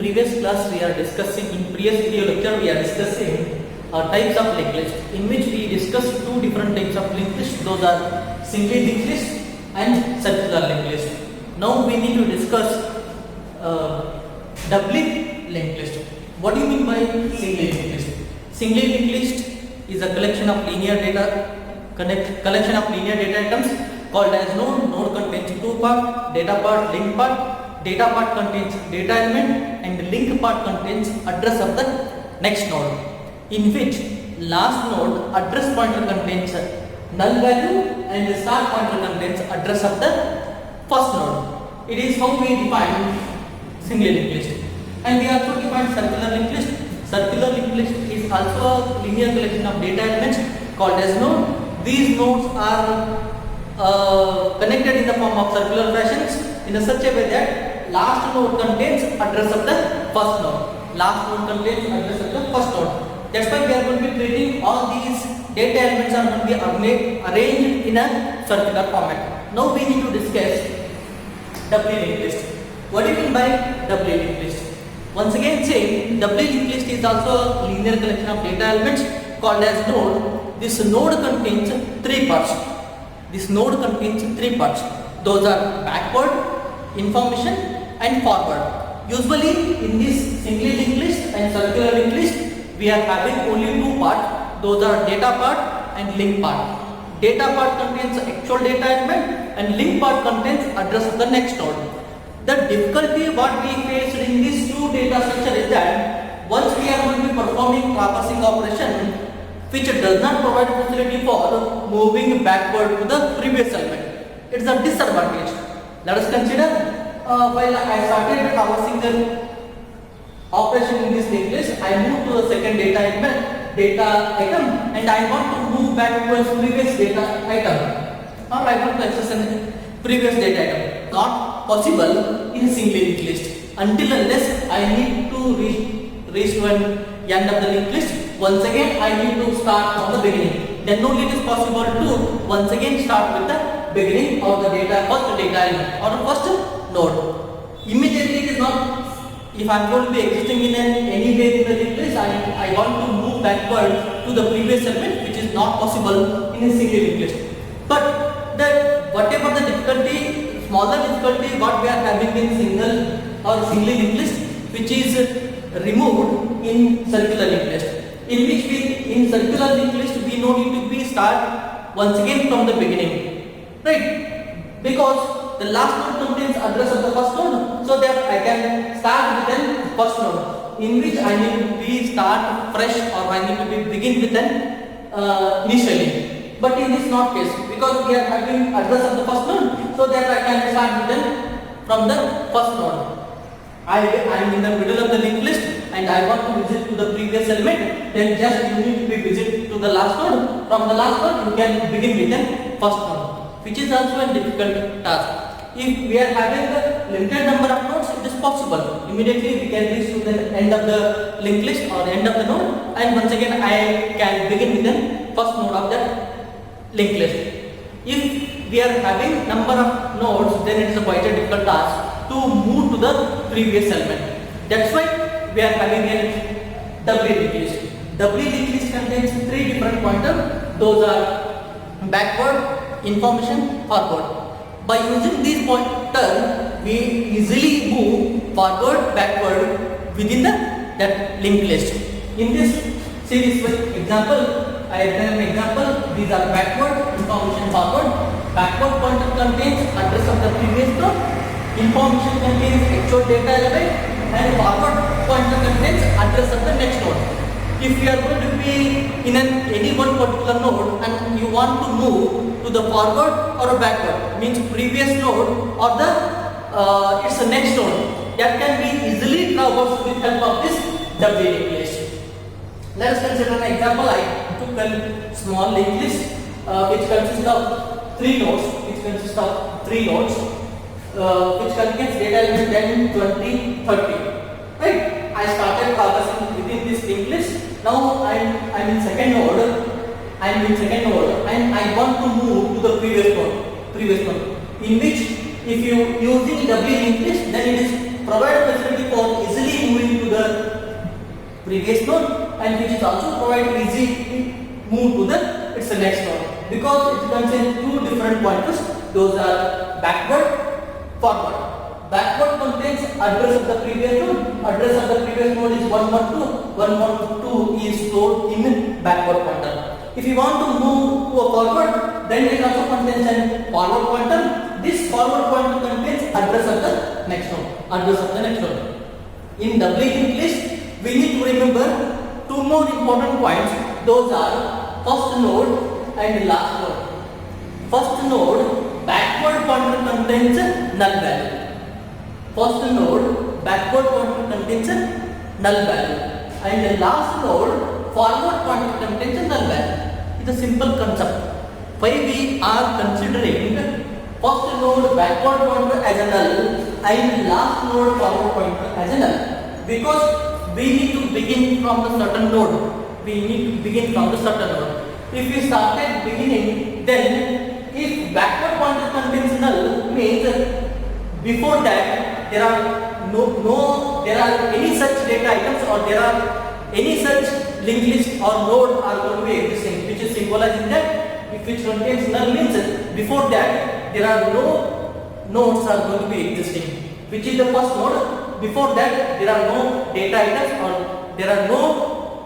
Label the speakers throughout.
Speaker 1: previous class we are discussing, in previous video lecture we are discussing types of linked list, in which we discussed two different types of linked list. Those are singly linked list and circular linked list. Now we need to discuss doubly linked list. What do you mean by singly linked list? Singly linked list is a collection of linear data items called as node. Node contains two parts: data part, link part. Data part contains data element and link part contains address of the next node, in which last node address pointer contains null value and the start pointer contains address of the first node. It is how we define single linked list. And we also define circular linked list. Circular linked list is also a linear collection of data elements called as node. These nodes are connected in the form of circular fashions in such a way that last node contains address of the first node. Last node contains address of the first node. That's why we are going to be treating all these data elements are going to be arranged in a circular format. Now we need to discuss doubly linked list. What do you mean by doubly linked list? Once again, same. Doubly linked list is also a linear collection of data elements called as node. This node contains three parts. This node contains three parts. Those are backward, information, and forward. Usually in this singly linked list and circular linked list, we are having only two parts. Those are data part and link part. Data part contains actual data element and link part contains address of the next node. The difficulty what we faced in these two data structure is that once we are going to be performing traversing operation, which does not provide facility for moving backward to the previous element. It is a disadvantage. Let us consider while I started traversing the operation in this linked list, I moved to the second data item and I want to move back to a previous data item, or I want to access a previous data item. Not possible in single linked list until unless I need to reach to an end of the linked list. Once again I need to start from the beginning. Then only it is possible to once again start with the beginning of the first data element or first node. Immediately it is not. If I am going to be existing in any way in the linked list, I want to move backward to the previous element, which is not possible in a single linked list. But whatever the difficulty, smaller difficulty what we are having in single or singly linked list, which is removed in circular linked list, in which in circular linked list we no need to be start once again from the beginning, right? Because the last node contains address of the first node, so that I can start with the first node, in which I need to be start fresh or I need to be begin with an initially. But in this not case, because we are having address of the first node, so that I can start with from the first node. I am in the middle of the linked list and I want to visit to the previous element, then just you need to be visit to the last node. From the last node you can begin with the first node, which is also a difficult task. If we are having a limited number of nodes, it is possible. Immediately we can reach to the end of the linked list or end of the node, and once again I can begin with the first node of that linked list. If we are having number of nodes, then it is quite a difficult task to move to the previous element. That's why we are having a doubly linked list. Doubly linked list contains three different pointers. Those are backward, information, forward. By using these pointers, we easily move forward, backward within that linked list. In this series, for example, I have done an example. These are backward, information, forward. Backward pointer contains address of the previous node. Information contains actual data element, and forward pointer contains address of the next node. If you are going to be in any one particular node and you want to move to the forward or backward, means previous node or the its next node, that can be easily traversed with help of this doubly linked list. Let us consider an example. I took a small linked list which consists of three nodes, which contains data element 10, 20, 30. Right? I started traversing within this linked list. Now I am in second node. And I want to move to the previous node. In which, if you using doubly linked list, then it is provide facility for easily moving to the previous node, and which is also provide easy move to the its next node, because it contains two different pointers. Those are backward, forward. Backward contains address of the previous node. Address of the previous node is 112. 112 is stored in backward pointer. If you want to move to a forward, then it also contains a forward pointer. This forward pointer contains address of the next node. Address of the next node. In doubly linked list, we need to remember two more important points. Those are first node and last node. First node, backward pointer contains null value. First node, backward pointer contains null value, and the last node, forward pointer contains null value. It's a simple concept. Why we are considering first node backward pointer as a null and last node forward pointer as a null? Because we need to begin from the certain node. We need to begin from the certain node. If we started beginning, then if backward pointer contains null, means before that there are any such data items, or there are any such linked list or node are going to be existing, which is symbolizing that which contains null means before that there are no nodes are going to be existing, which is the first node. Before that there are no data items or there are no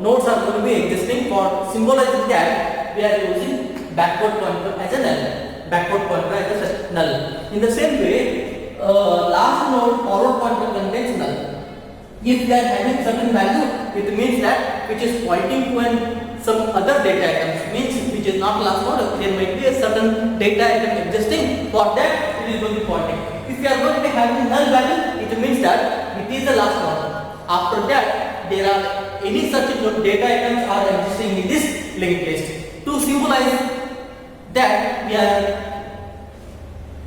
Speaker 1: nodes are going to be existing. For symbolizing that, we are using backward pointer as a null. Backward pointer as a null. In the same way, last node forward pointer contains null. If they are having certain value, it means that which is pointing to some other data items, means which is not last node, there might be a certain data item existing. For that, it is going to be pointing. If you are going to be having null value, it means that it is the last node. After that, there are any such data items are existing in this linked list. To symbolize that, we are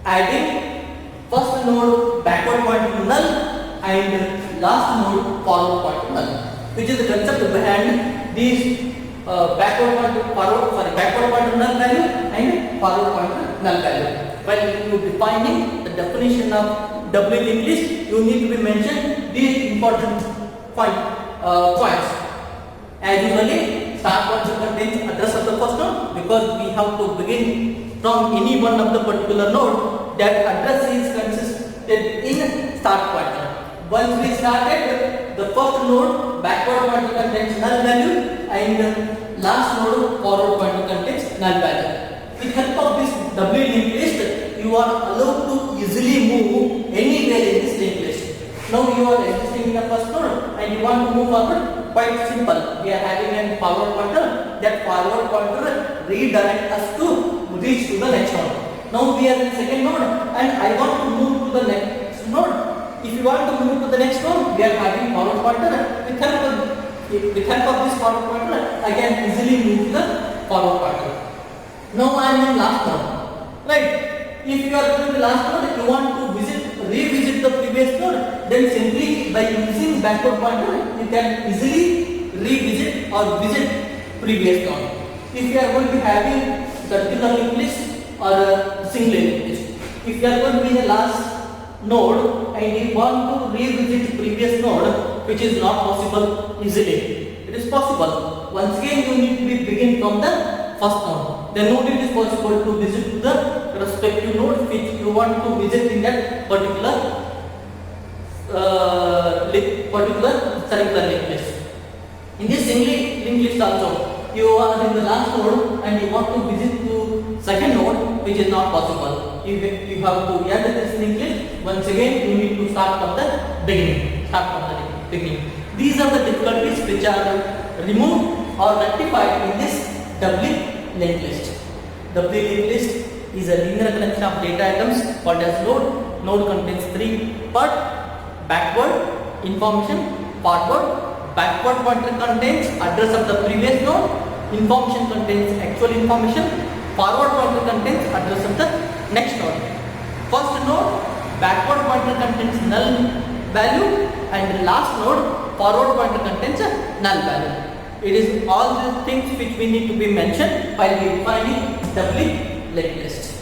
Speaker 1: adding first node backward pointer to null and last node forward pointer to null, which is the concept behind these backward pointer null value and forward pointer null value. While you defining the definition of doubly linked list, you need to be mentioned these important points. As usually, start pointer contains address of the first node, because we have to begin from any one of the particular node. That address is consisted in start pointer. Once we started, the first node backward pointer contains null value and last node forward pointer contains null value. With help of this doubly linked list, you are allowed to easily move anywhere in this linked list. Now you are existing in the first node and you want to move forward. Quite simple. We are having a forward pointer. That forward pointer redirects us to reach to the next node. Now we are in second node and I want to move to the next node. If you want to move to the next node, we are having forward pointer. With help of this forward pointer, I can easily move to the forward pointer. Now I am in last node. Right? If you are going to the last node, you want to revisit the previous node, then simply by using backward pointer, you can easily revisit or visit previous node. If you are going to be having circular linked list or a single linked list, if you are going to be in the last node and you want to revisit previous node, which is not possible easily. It is possible. Once again, you need to begin from the first node. Then only it is possible to visit to the respective node which you want to visit in that particular circular linked list. In this single linked list also, you are in the last node and you want to visit to second node, which is not possible. You have to add this linked list. Once again, you need to start from the beginning. These are the difficulties which are removed or rectified in this doubly linked list. Doubly linked list is a linear collection of data items called as node. Node contains three parts: backward information, forward. Backward pointer contains address of the previous node. Information contains actual information. Forward pointer contains address of the next node. First node, backward pointer contains null value, and the last node, forward pointer contains a null value. It is all these things which we need to be mentioned while we defining doubly linked list.